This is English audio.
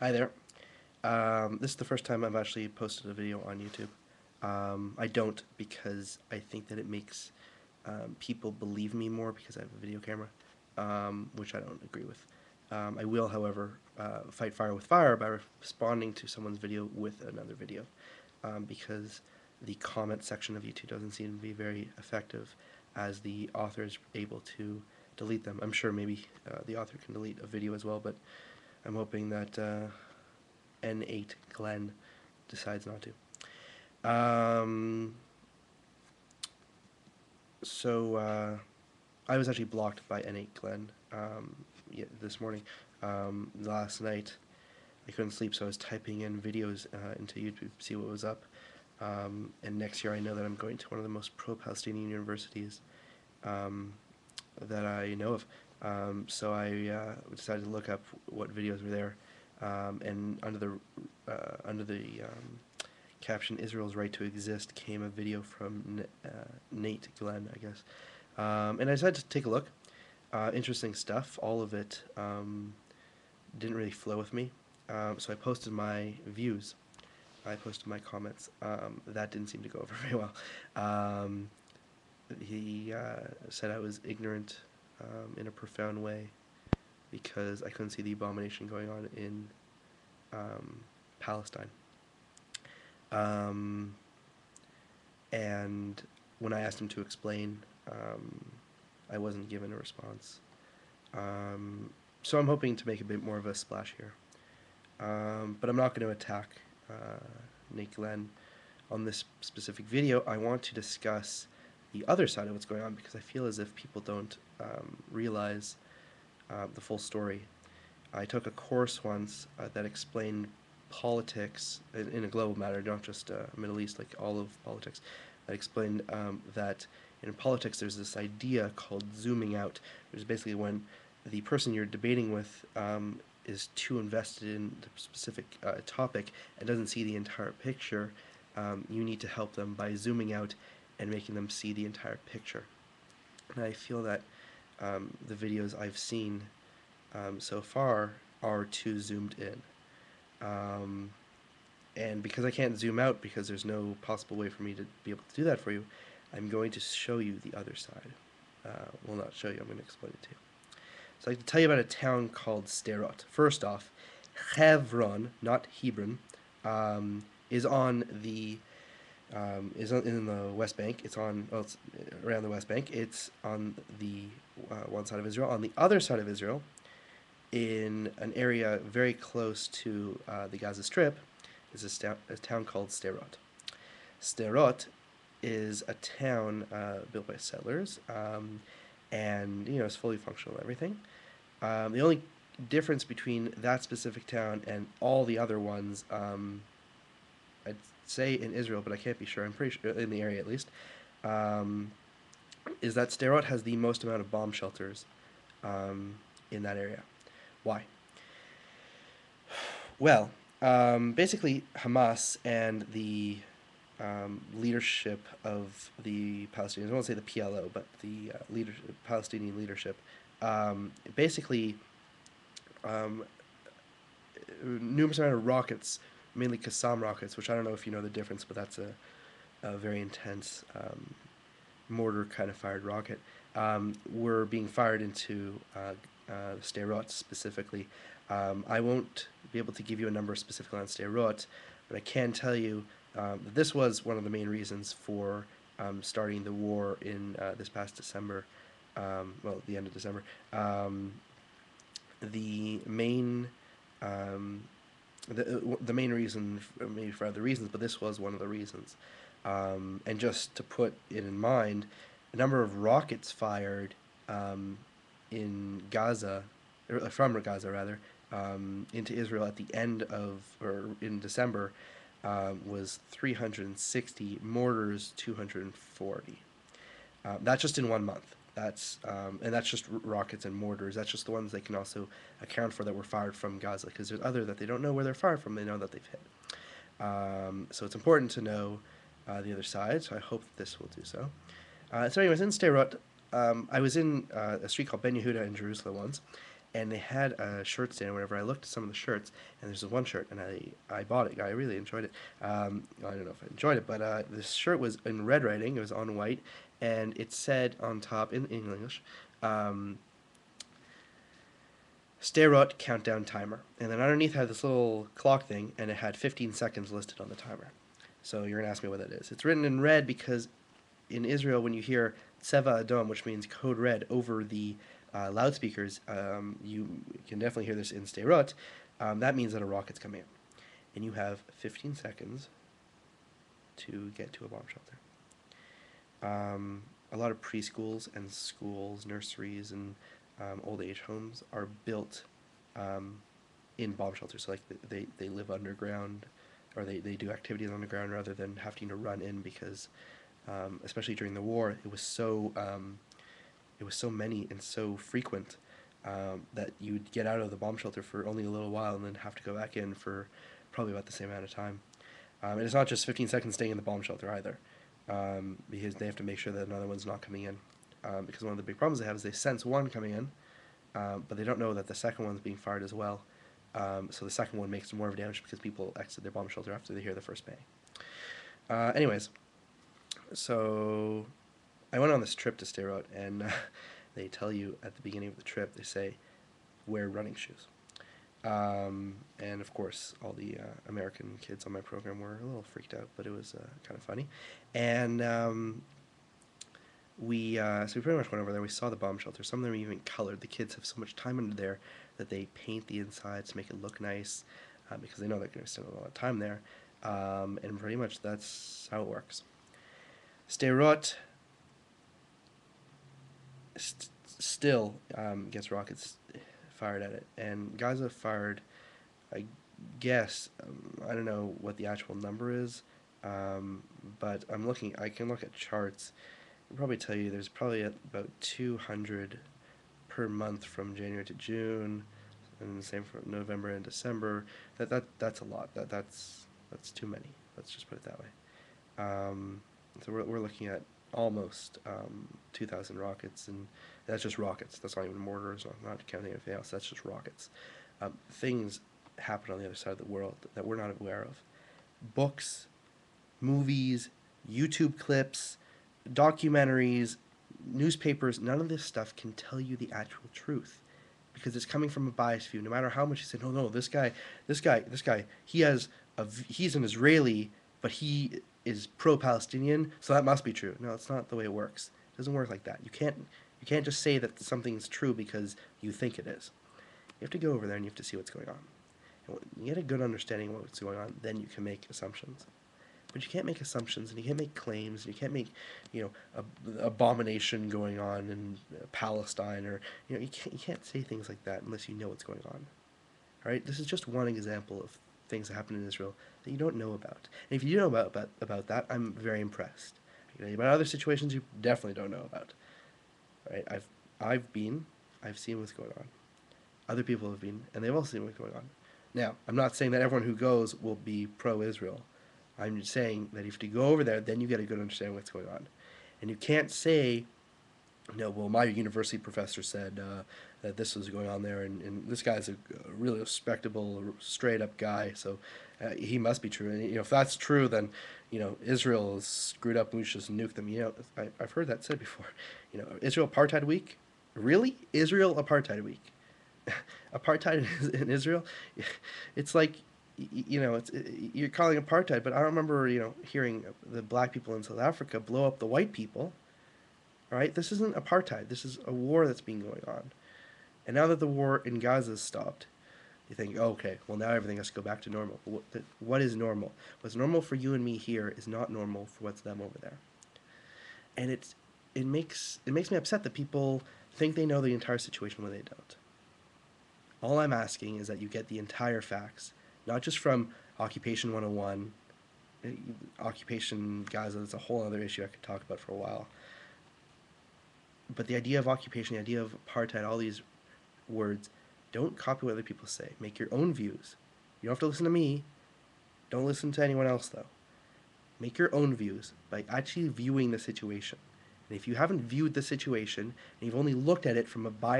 Hi there. This is the first time I've actually posted a video on YouTube. I don't because I think that it makes people believe me more because I have a video camera, which I don't agree with. I will, however, fight fire with fire by responding to someone's video with another video, because the comment section of YouTube doesn't seem to be very effective, as the author is able to delete them. I'm sure maybe the author can delete a video as well, but I'm hoping that N8 Glenn decides not to. So I was actually blocked by N8 Glenn this morning. Last night I couldn't sleep, so I was typing in videos into YouTube to see what was up. And next year I know that I'm going to one of the most pro-Palestinian universities that I know of. So I decided to look up what videos were there, and under the caption "Israel's right to exist" came a video from Nate Glenn, I guess, and I decided to take a look. Interesting stuff. All of it didn't really flow with me, so I posted my views. I posted my comments. That didn't seem to go over very well. He said I was ignorant in a profound way because I couldn't see the abomination going on in Palestine. And when I asked him to explain, I wasn't given a response. So I'm hoping to make a bit more of a splash here. But I'm not going to attack Nate Glenn on this specific video. I want to discuss the other side of what's going on, because I feel as if people don't realize the full story. I took a course once that explained politics in a global matter, not just Middle East, like all of politics. That explained that in politics there's this idea called zooming out, which is basically when the person you're debating with is too invested in the specific topic and doesn't see the entire picture. You need to help them by zooming out and making them see the entire picture. And I feel that the videos I've seen so far are too zoomed in. And because I can't zoom out, because there's no possible way for me to be able to do that for you, I'm going to show you the other side. Well, not show you, I'm going to explain it to you. So I'd like to tell you about a town called Sderot. First off, Hebron, not Hebron, is on the in the West Bank. It's around the West Bank. It's on the one side of Israel. On the other side of Israel, in an area very close to the Gaza Strip, is a town called Sderot. Sderot is a town built by settlers, and it's fully functional and everything. The only difference between that specific town and all the other ones, I'd say in Israel, but I can't be sure, I'm pretty sure, in the area at least, is that Sderot has the most amount of bomb shelters in that area. Why? Well, basically Hamas and the leadership of the Palestinians, I won't say the PLO, but the Palestinian leadership, basically numerous amount of rockets, mainly Qassam rockets, which I don't know if you know the difference, but that's a very intense mortar kind of fired rocket, were being fired into Sderot specifically. I won't be able to give you a number specifically on Sderot, but I can tell you that this was one of the main reasons for starting the war in this past December, well, the end of December. The main the main reason, maybe for other reasons, but this was one of the reasons. And just to put it in mind, the number of rockets fired in Gaza, or from Gaza rather, into Israel at the end of, or in December, was 360, mortars 240. That's just in 1 month. And that's just rockets and mortars. That's just the ones they can also account for that were fired from Gaza, because there's other that they don't know where they're fired from. They know that they've hit. So it's important to know the other side. So I hope that this will do so. So anyways, in Sderot, I was in a street called Ben Yehuda in Jerusalem once, and they had a shirt stand or whatever. I looked at some of the shirts, and there's this one shirt, and I bought it. I really enjoyed it. I don't know if I enjoyed it, but this shirt was in red writing. It was on white, and it said on top in English, um, Starot countdown timer. And then underneath had this little clock thing, and it had 15 seconds listed on the timer. So you're going to ask me what that is. It's written in red because in Israel, when you hear Tseva Adom, which means code red, over the loudspeakers, you can definitely hear this in Sderot. That means that a rocket's coming in. And you have 15 seconds to get to a bomb shelter. A lot of preschools and schools, nurseries, and old age homes are built in bomb shelters. So like they live underground, or they do activities underground rather than having to run in because, especially during the war, it was so many and so frequent that you'd get out of the bomb shelter for only a little while and then have to go back in for probably about the same amount of time. And it's not just 15 seconds staying in the bomb shelter either, because they have to make sure that another one's not coming in. Because one of the big problems they have is they sense one coming in, but they don't know that the second one's being fired as well. So the second one makes more of damage because people exit their bomb shelter after they hear the first bang. Anyways, so I went on this trip to Sderot, and they tell you at the beginning of the trip, they say, wear running shoes. And of course, all the American kids on my program were a little freaked out, but it was kind of funny. And so we pretty much went over there. We saw the bomb shelter. Some of them even colored. The kids have so much time under there that they paint the inside to make it look nice, because they know they're going to spend a lot of time there. And pretty much that's how it works. Sderot still gets rockets fired at it, and Gaza fired, I guess, I don't know what the actual number is, but I can look at charts. I'll probably tell you there's probably about 200 per month from January to June, and the same for November and December. That's a lot. That's too many. Let's just put it that way. So we're looking at almost 2,000 rockets, and that's just rockets. That's not even mortars, not counting anything else. That's just rockets. Things happen on the other side of the world that we're not aware of. Books, movies, YouTube clips, documentaries, newspapers, none of this stuff can tell you the actual truth because it's coming from a biased view. No matter how much you say, no, this guy, he's an Israeli, but he is pro-Palestinian, so that must be true. No, it's not the way it works. It doesn't work like that. You can't just say that something's true because you think it is. You have to go over there and you have to see what's going on. And when you get a good understanding of what's going on, then you can make assumptions. But you can't make assumptions, and you can't make claims, and you can't make, abomination going on in Palestine, or you can't say things like that unless you know what's going on. All right, this is just one example of things that happen in Israel that you don't know about. And if you do know about that, I'm very impressed. About other situations you definitely don't know about. Right? I've seen what's going on. Other people have been, and they've also seen what's going on. Now, I'm not saying that everyone who goes will be pro-Israel. I'm just saying that if you go over there, then you get a good understanding of what's going on. And you can't say, well, my university professor said that this was going on there, and this guy's a really respectable, straight-up guy, so he must be true. And if that's true, then Israel is screwed up, and we should just nuke them. I've heard that said before. Israel Apartheid Week? Really? Israel Apartheid Week? Apartheid in Israel? It's like, you're calling apartheid, but I don't remember, hearing the black people in South Africa blow up the white people. All right, this isn't apartheid. This is a war that's been going on. And now that the war in Gaza has stopped, you think, okay, well, now everything has to go back to normal. What is normal? What's normal for you and me here is not normal for what's them over there. And it makes me upset that people think they know the entire situation when they don't. All I'm asking is that you get the entire facts, not just from Occupation 101, Occupation Gaza. That's a whole other issue I could talk about for a while. But the idea of occupation, the idea of apartheid, all these words, don't copy what other people say. Make your own views. You don't have to listen to me. Don't listen to anyone else, though. Make your own views by actually viewing the situation. And if you haven't viewed the situation, and you've only looked at it from a biased